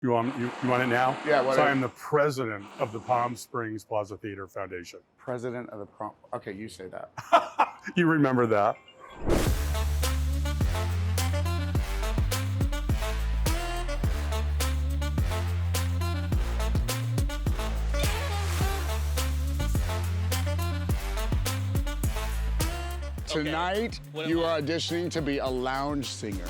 You want it now? Yeah. So I am the president of the Palm Springs Plaza Theater Foundation. President of the prom. Okay, you say that. You remember that? Tonight, you are auditioning to be a lounge singer.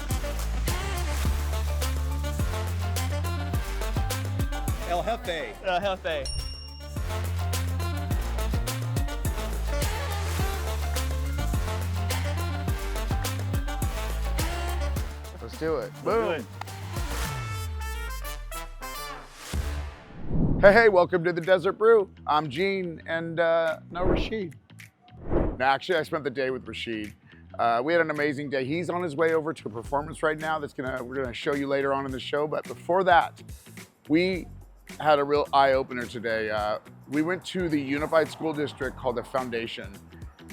El Jefe. El Jefe. Let's do it. Let's do Boom. it. Hey, welcome to the Desert Brew. I'm Gene and no Rashid. No, actually, I spent the day with Rashid. We had an amazing day. He's on his way over to a performance right now we're gonna show you later on in the show. But before that, we had a real eye-opener today. We went to the Unified School District called the Foundation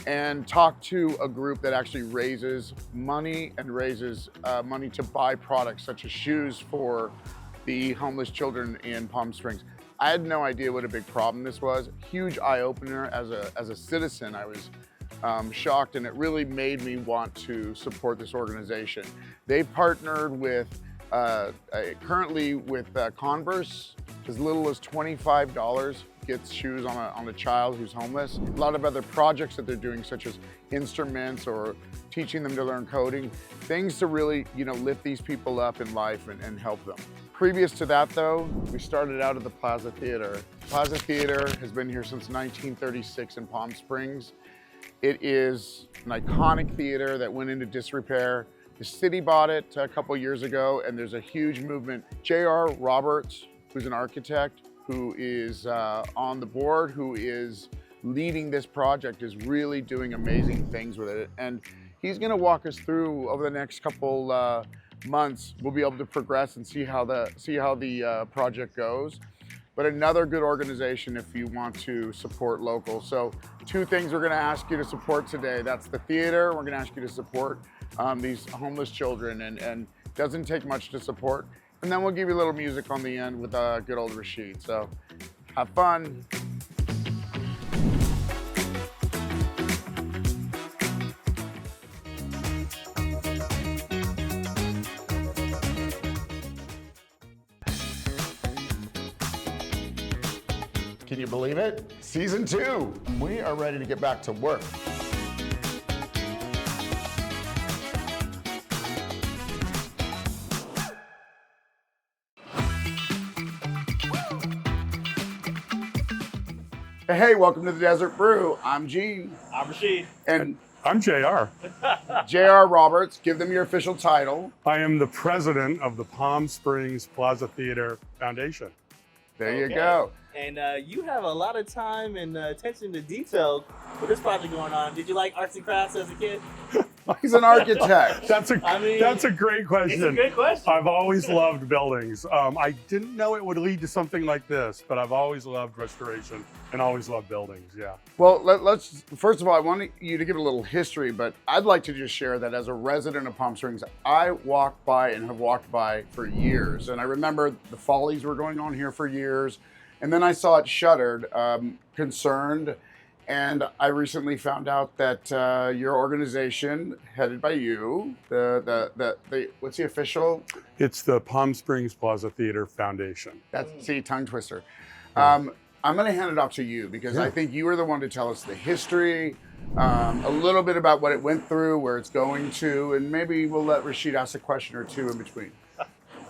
and talked to a group that actually raises money money to buy products such as shoes for the homeless children in Palm Springs. I had no idea what a big problem this was. Huge eye-opener. As a citizen, I was shocked, and it really made me want to support this organization. They partnered with currently with Converse. As little as $25 gets shoes on a child who's homeless. A lot of other projects that they're doing, such as instruments or teaching them to learn coding, things to really, lift these people up in life and help them. Previous to that though, we started out at the Plaza Theater. Plaza Theater has been here since 1936 in Palm Springs. It is an iconic theater that went into disrepair. The city bought it a couple years ago, and there's a huge movement. J.R. Roberts, who's an architect, who is on the board, who is leading this project, is really doing amazing things with it. And he's gonna walk us through over the next couple months. We'll be able to progress and see how the project goes. But another good organization if you want to support local. So 2 things we're gonna ask you to support today. That's the theater. We're gonna ask you to support these homeless children, and doesn't take much to support. And then we'll give you a little music on the end with good old Rashid. So have fun. Can you believe it? Season 2. We are ready to get back to work. Hey, welcome to the Desert Brew. I'm Gene. I'm Rashid. And I'm JR. J.R. Roberts, give them your official title. I am the president of the Palm Springs Plaza Theater Foundation. There you go. And you have a lot of time and attention to detail with this project going on. Did you like arts and crafts as a kid? He's an architect. That's a great question. It's a good question. I've always loved buildings. I didn't know it would lead to something like this, but I've always loved restoration and always loved buildings, yeah. Well, let's first of all, I want you to give a little history, but I'd like to just share that as a resident of Palm Springs, I walked by and have walked by for years. And I remember the Follies were going on here for years. And then I saw it shuttered, concerned. And I recently found out that your organization, headed by you, what's the official? It's the Palm Springs Plaza Theater Foundation. See, tongue twister. I'm going to hand it off to you because I think you are the one to tell us the history, a little bit about what it went through, where it's going to, and maybe we'll let Rashid ask a question or two in between.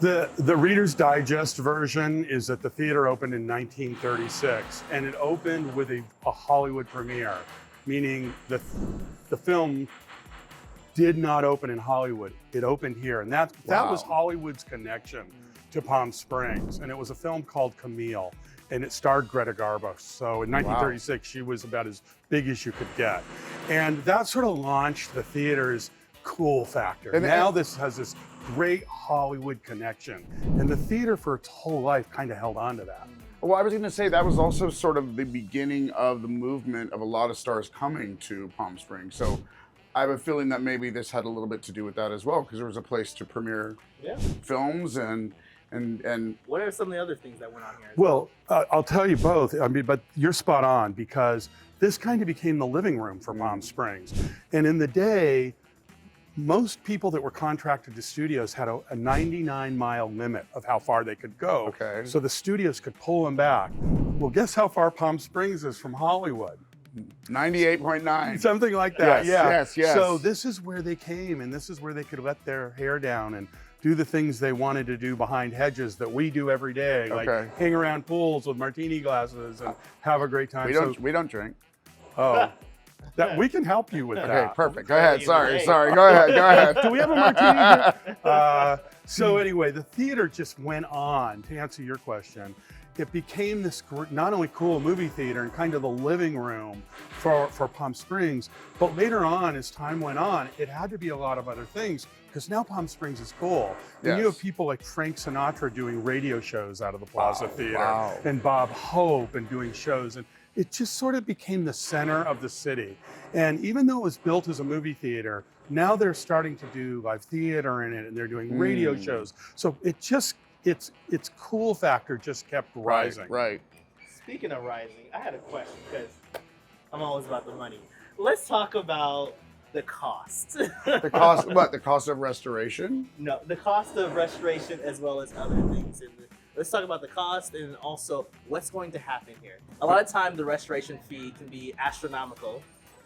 The Reader's Digest version is that the theater opened in 1936, and it opened with a Hollywood premiere, meaning the film did not open in Hollywood. It opened here, and that was Hollywood's connection to Palm Springs, and it was a film called Camille, and it starred Greta Garbo. So in 1936, she was about as big as you could get, and that sort of launched the theater's cool factor. And now this has this great Hollywood connection, and the theater for its whole life kind of held on to that. Well, I was going to say that was also sort of the beginning of the movement of a lot of stars coming to Palm Springs. So I have a feeling that maybe this had a little bit to do with that as well, because there was a place to premiere films and And What are some of the other things that went on here? Well, I'll tell you both. I mean, but you're spot on because this kind of became the living room for Palm Springs. And in the day, most people that were contracted to studios had a 99-mile limit of how far they could go. Okay. So the studios could pull them back. Well, guess how far Palm Springs is from Hollywood? 98.9. Something like that, Yes, yeah. yes. So this is where they came, and this is where they could let their hair down and do the things they wanted to do behind hedges that we do every day, like hang around pools with martini glasses and have a great time. We don't drink. Oh, that we can help you with that. Okay, perfect. Go ahead. Sorry. Go ahead. Do we have a martini? So anyway, the theater just went on. To answer your question, it became this not only cool movie theater and kind of the living room for Palm Springs, but later on, as time went on, it had to be a lot of other things because now Palm Springs is cool. And you have people like Frank Sinatra doing radio shows out of the Plaza Theater and Bob Hope and doing shows. And it just sort of became the center of the city. And even though it was built as a movie theater, now they're starting to do live theater in it and they're doing radio shows. So it just, its cool factor just kept rising. Right. Speaking of rising, I had a question because I'm always about the money. Let's talk about the cost. The cost, what? The cost of restoration? No, the cost of restoration as well as other things. And let's talk about the cost and also what's going to happen here. A lot of time the restoration fee can be astronomical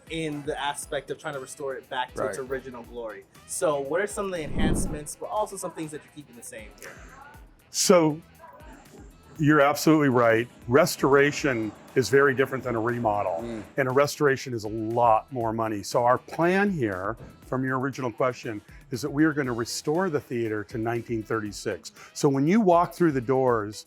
in the aspect of trying to restore it back to its original glory. So what are some of the enhancements, but also some things that you're keeping the same here? So you're absolutely right. Restoration is very different than a remodel, and a restoration is a lot more money. So our plan here, from your original question, is that we are going to restore the theater to 1936. So when you walk through the doors,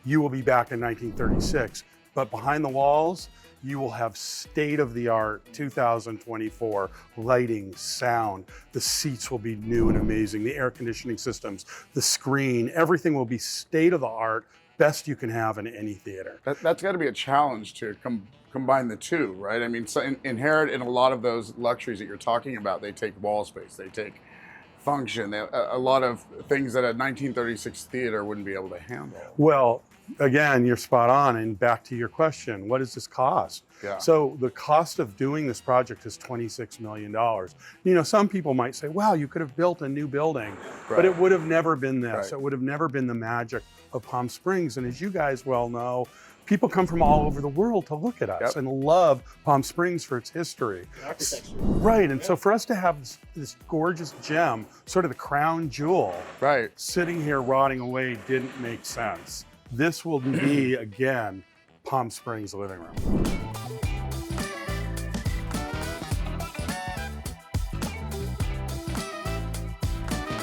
you will be back in 1936, but behind the walls, you will have state-of-the-art 2024 lighting, sound. The seats will be new and amazing. The air conditioning systems, the screen, everything will be state-of-the-art, best you can have in any theater. That's got to be a challenge to combine the two, right? I mean, so inherent in a lot of those luxuries that you're talking about, they take wall space, they take function, a lot of things that a 1936 theater wouldn't be able to handle. Well, again, you're spot on. And back to your question, what does this cost? Yeah. So the cost of doing this project is $26 million. You know, some people might say, wow, you could have built a new building, but it would have never been this. It would have never been the magic of Palm Springs. And as you guys well know, people come from all over the world to look at us and love Palm Springs for its history. Architecture. Right, and so for us to have this gorgeous gem, sort of the crown jewel, sitting here rotting away didn't make sense. This will be, again, Palm Springs living room.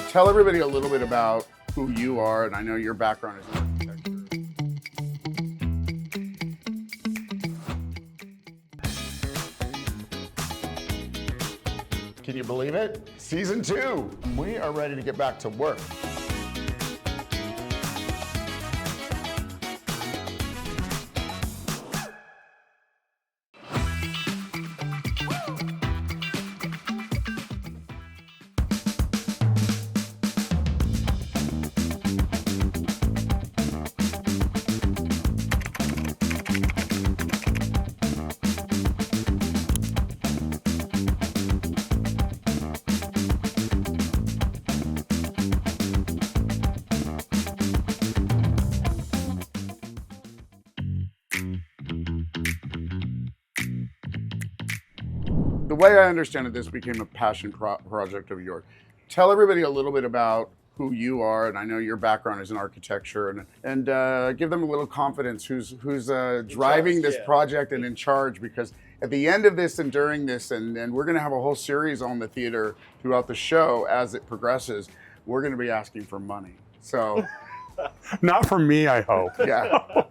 Tell everybody a little bit about who you are, and I know your background is in architecture. Can you believe it? Season 2. We are ready to get back to work. The way I understand it, this became a passion project of yours. Tell everybody a little bit about who you are, and I know your background is in architecture, and give them a little confidence who's driving this project and in charge, because at the end of this and during this, and we're gonna have a whole series on the theater throughout the show as it progresses, we're gonna be asking for money. So. Not from me, I hope. Yeah.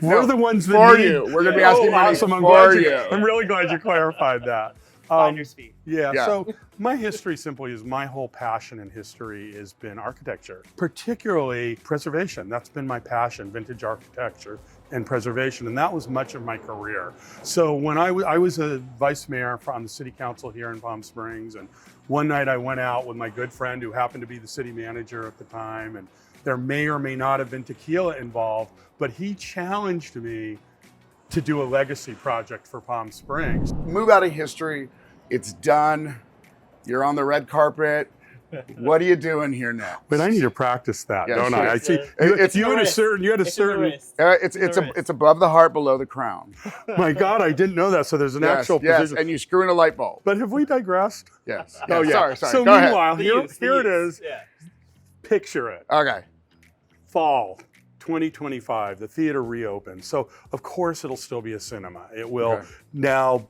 We're the ones that for need, you. We're gonna be asking money awesome. for you. I'm really glad you clarified that. Finder's fee. Yeah, so my history simply is my whole passion in history has been architecture, particularly preservation. That's been my passion, vintage architecture and preservation, and that was much of my career. So when I was a vice mayor on the city council here in Palm Springs, and one night I went out with my good friend who happened to be the city manager at the time, and There may or may not have been tequila involved, but he challenged me to do a legacy project for Palm Springs. Move out of history. It's done. You're on the red carpet. What are you doing here next? But I need to practice that, Yeah, don't sure. I? I see. It's You had a wrist. certain. You had a It's in the certain. wrist. It's above the heart, below the crown. My God, I didn't know that. So there's an actual Yes, position. and you screw in a light bulb. But have we digressed? Yes. Oh Yes. yeah. Sorry. So Go ahead. meanwhile, The here use, it the use. is. Yeah. Picture it. Okay. Fall 2025, the theater reopens. So of course it'll still be a cinema. It will Okay. now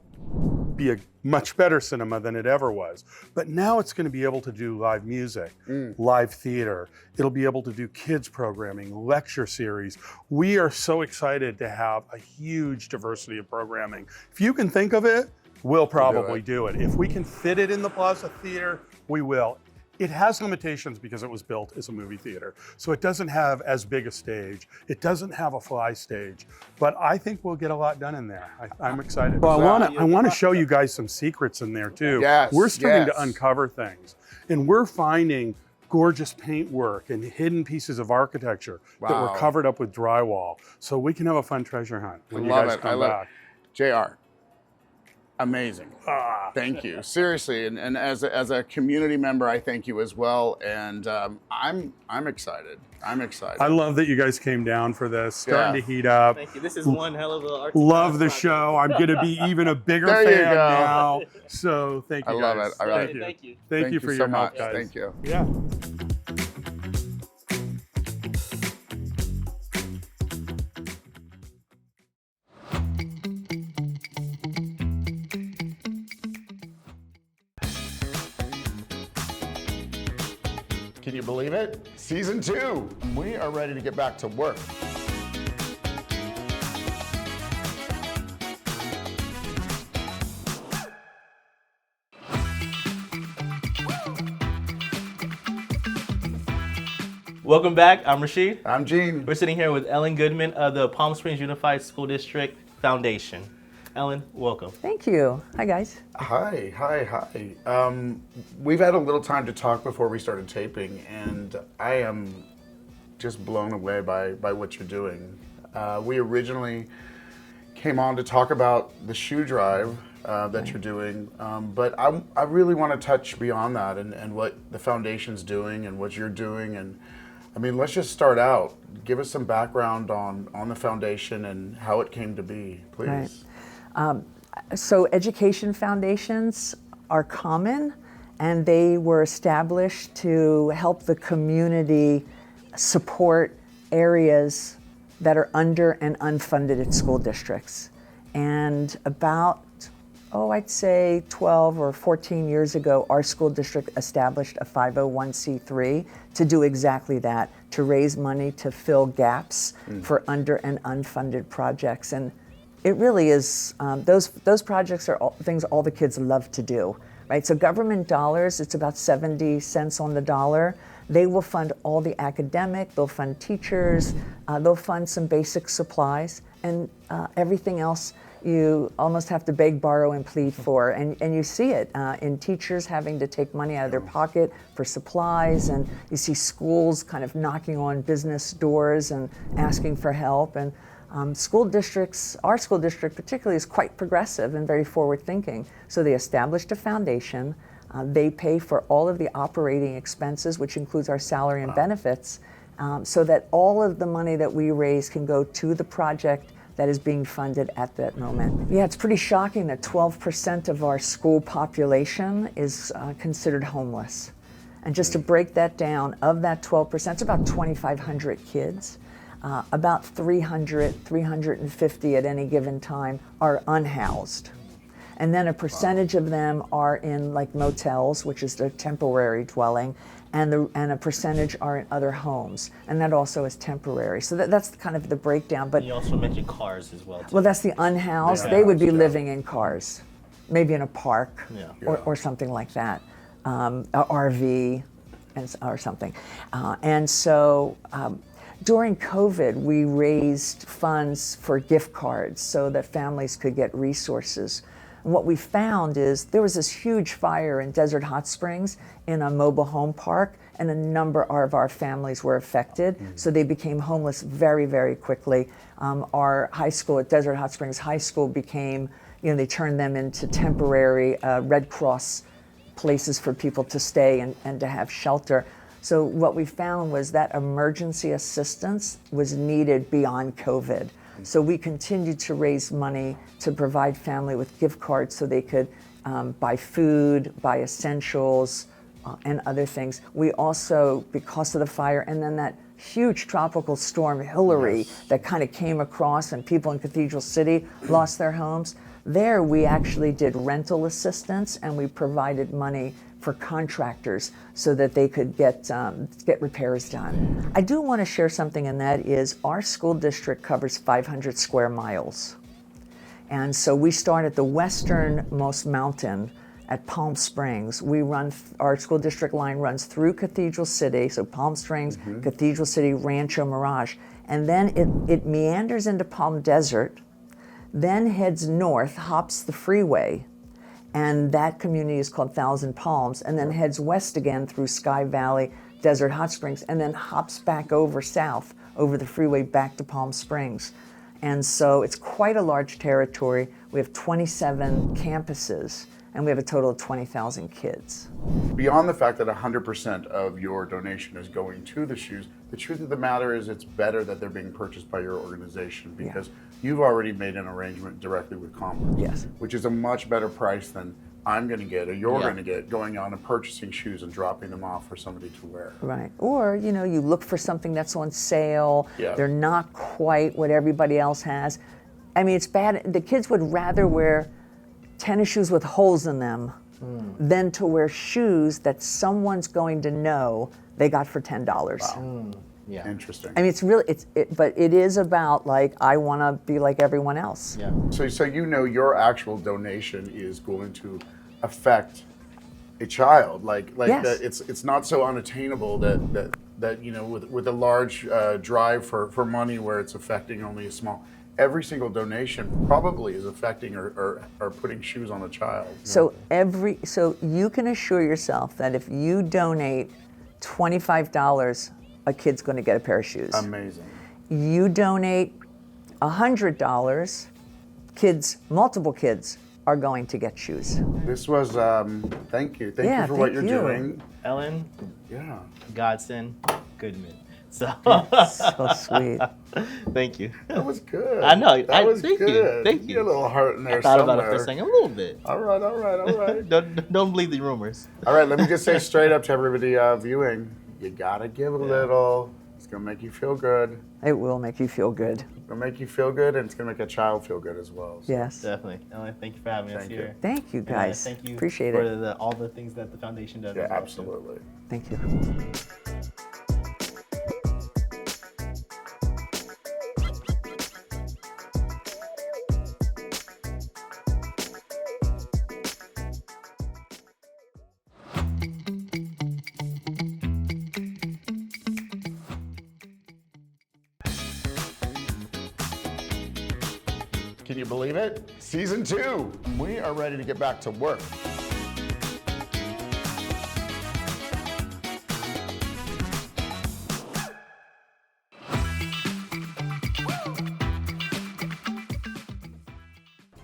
be a much better cinema than it ever was. But now it's going to be able to do live music, live theater. It'll be able to do kids programming, lecture series. We are so excited to have a huge diversity of programming. If you can think of it, we'll probably do it. If we can fit it in the Plaza Theater, we will. It has limitations because it was built as a movie theater. So it doesn't have as big a stage. It doesn't have a fly stage, but I think we'll get a lot done in there. I'm excited. Well, I want to show you guys some secrets in there too. Yes, We're starting yes. to uncover things, and we're finding gorgeous paintwork and hidden pieces of architecture that were Wow. covered up with drywall. So we can have a fun treasure hunt when you Love guys it. come I love back. JR. Amazing. Thank you. Seriously, and as a community member, I thank you as well. And I'm excited. I'm excited. I love that you guys came down for this. Starting to heat up. Thank you. This is one hell of a artsy Love the project. show. I'm going to be even a bigger There you fan go. now. So thank you I love guys. it. I love Thank it. you. Thank you. Thank you for so your much. help, guys. Thank you. Yeah. Can you believe it? Season 2. We are ready to get back to work. Welcome back. I'm Rashid. I'm Gene. We're sitting here with Ellen Goodman of the Palm Springs Unified School District Foundation. Ellen, welcome. Thank you. Hi, guys. Hi. We've had a little time to talk before we started taping, and I am just blown away by what you're doing. We originally came on to talk about the shoe drive that you're doing, but I really want to touch beyond that and what the foundation's doing and what you're doing. And I mean, let's just start out. Give us some background on the foundation and how it came to be, please. Right. So education foundations are common, and they were established to help the community support areas that are under and unfunded in school districts. And about, I'd say 12 or 14 years ago, our school district established a 501c3 to do exactly that, to raise money to fill gaps for under and unfunded projects. And it really is, those projects are things all the kids love to do, right? So government dollars, it's about 70 cents on the dollar. They will fund all the academic, they'll fund teachers, they'll fund some basic supplies, and everything else you almost have to beg, borrow, and plead for. And you see it in teachers having to take money out of their pocket for supplies, and you see schools kind of knocking on business doors and asking for help. And school districts, our school district particularly, is quite progressive and very forward-thinking. So they established a foundation. They pay for all of the operating expenses, which includes our salary and benefits, so that all of the money that we raise can go to the project that is being funded at that moment. Yeah, it's pretty shocking that 12% of our school population is considered homeless. And just to break that down, of that 12%, it's about 2,500 kids. About 350 at any given time are unhoused. And then a percentage of them are in like motels, which is their temporary dwelling, and a percentage are in other homes, and that also is temporary. So that's kind of the breakdown. But You also mentioned cars as well, too. well, that's the unhoused. They would be living in cars, maybe in a park or something like that, a RV or something. And so during COVID, we raised funds for gift cards so that families could get resources. And what we found is there was this huge fire in Desert Hot Springs in a mobile home park, and a number of our families were affected. So they became homeless very, very quickly. Our high school at Desert Hot Springs High School became, they turned them into temporary Red Cross places for people to stay and to have shelter. So what we found was that emergency assistance was needed beyond COVID. So we continued to raise money to provide family with gift cards so they could buy food, buy essentials, and other things. We also, because of the fire and then that huge tropical storm Hillary that kind of came across and people in Cathedral City lost their homes, there we actually did rental assistance and we provided money for contractors so that they could get repairs done. I do want to share something, and that is our school district covers 500 square miles. And so we start at the westernmost mountain at Palm Springs. Our school district line runs through Cathedral City, so Palm Springs, Cathedral City, Rancho Mirage, and then it meanders into Palm Desert, then heads north, hops the freeway, and that community is called Thousand Palms, and then heads west again through Sky Valley, Desert Hot Springs, and then hops back over south, over the freeway back to Palm Springs. And so it's quite a large territory. We have 27 campuses, and we have a total of 20,000 kids. Beyond the fact that 100% of your donation is going to the shoes, the truth of the matter is it's better that they're being purchased by your organization because you've already made an arrangement directly with Commerce, Yes. which is a much better price than I'm going to get or you're going to get going on and purchasing shoes and dropping them off for somebody to wear. Right. Or, you look for something that's on sale. Yeah. They're not quite what everybody else has. I mean, it's bad. The kids would rather wear tennis shoes with holes in them than to wear shoes that someone's going to know they got for $10. Wow. Yeah. Interesting. I mean, it's really, but it is about I want to be like everyone else. Yeah. So your actual donation is going to affect a child, Yes. that it's not so unattainable that with a large drive for money where it's affecting only a small. Every single donation probably is affecting or putting shoes on a child. So you can assure yourself that if you donate $25, a kid's going to get a pair of shoes. Amazing. You donate $100, multiple kids are going to get shoes. This was thank you for what you're doing. Ellen, Yeah. Godson, Goodman. So, So sweet. thank you. That was good. I know. That was thank good. you. Thank You you. got a little heart in there I thought somewhere. about it for a second, a little bit. All right. Don't believe the rumors. All right, let me just say straight up to everybody viewing, you gotta give a little. It's gonna make you feel good. It will make you feel good. It's gonna make you feel good, and it's gonna make a child feel good as well. So. Yes. Definitely. Ellen, thank you for having us Thank you. here. Thank you, And, guys. thank you Appreciate for it. all the things that the foundation does. Yeah, as well, too. absolutely. Thank you. Can you believe it? Season 2. We are ready to get back to work.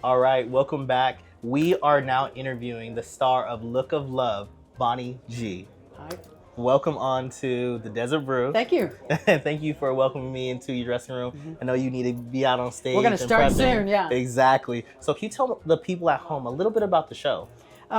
All right, welcome back. We are now interviewing the star of Look of Love, Bonnie G. Hi. Welcome on to the Desert Brew. Thank you. Thank you for welcoming me into your dressing room. I know you need to be out on stage. We're gonna and start prepping. soon, yeah. Exactly. So can you tell the people at home a little bit about the show?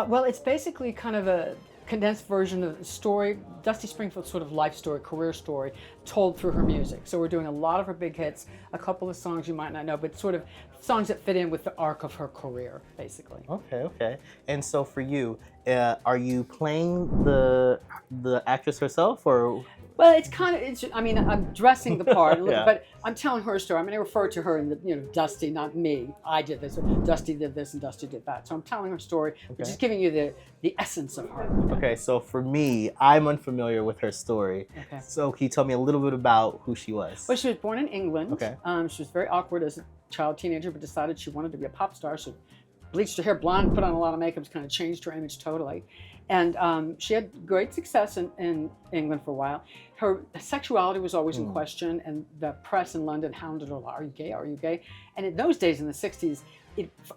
Well, it's basically kind of a condensed version of the story, Dusty Springfield's sort of life story, career story, told through her music. So we're doing a lot of her big hits, a couple of songs you might not know, but sort of songs that fit in with the arc of her career, basically. Okay. And so for you, are you playing the actress herself, or? Well, it's kind of, I mean, I'm dressing the part, Yeah. but I'm telling her story. I'm going to refer to her in the, Dusty, not me. I did this, Dusty did this, and Dusty did that. So I'm telling her story, but just giving you the essence of her. Okay, so for me, I'm unfamiliar with her story. Okay. So can you tell me a little bit about who she was? Well, she was born in England. Okay. She was very awkward as a child, teenager, but decided she wanted to be a pop star. So bleached her hair blonde, put on a lot of makeup, kind of changed her image totally. And she had great success in England for a while. Her sexuality was always in question, and the press in London hounded her, are you gay, are you gay? And in those days, in the 60s,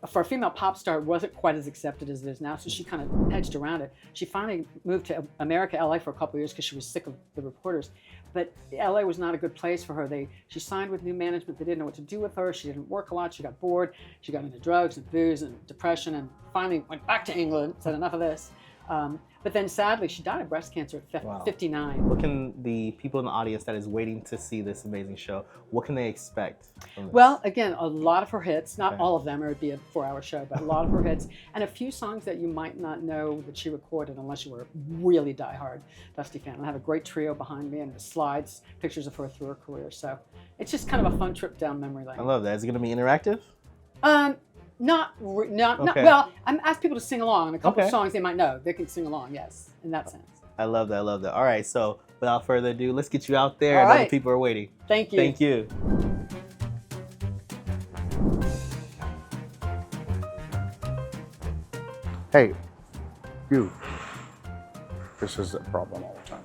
for a female pop star, it wasn't quite as accepted as it is now, so she kind of edged around it. She finally moved to America, LA, for a couple of years because she was sick of the reporters. But LA was not a good place for her. She signed with new management. They didn't know what to do with her. She didn't work a lot. She got bored. She got into drugs and booze and depression, and finally went back to England, said enough of this. But then sadly, she died of breast cancer at 59. What can the people in the audience that is waiting to see this amazing show, what can they expect from this? Well, again, a lot of her hits, not all of them, or it'd be a 4-hour show, but a lot of her hits, and a few songs that you might not know that she recorded unless you were a really diehard Dusty fan. I have a great trio behind me and the slides, pictures of her through her career. So it's just kind of a fun trip down memory lane. I love that. Is it going to be interactive? Not Okay. well. I'm asked people to sing along, and a couple Okay. of songs they might know. They can sing along, yes, in that sense. I love that. I love that. All right. So without further ado, let's get you out there. All I know the right. people are waiting. Thank you. Thank you. Hey, you. This is a problem all the time.